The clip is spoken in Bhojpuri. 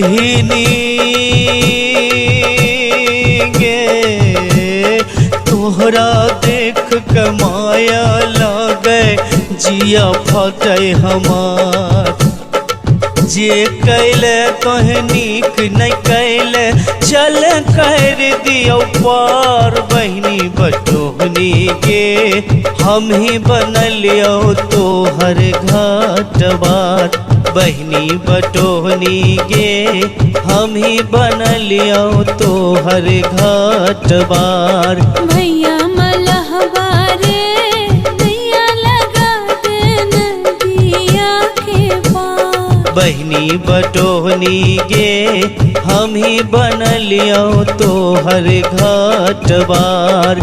बहिनी गे तोहरा देख के माया लागे जिया फटे हमार। जे कैले कहे नीक नहीं कैले चल कर दियो पार। बहिनी बटोहनी गे हम ही बनलियो तोहर घाटवार। बहिनी बटोहनी गे हम ही बनलियो तोहर घाटवार। भैया मलहवा रे नैया लगा दे नदिया के पार। बहिनी बटोहनी गे हम ही बनलियो तोहर घाटवार।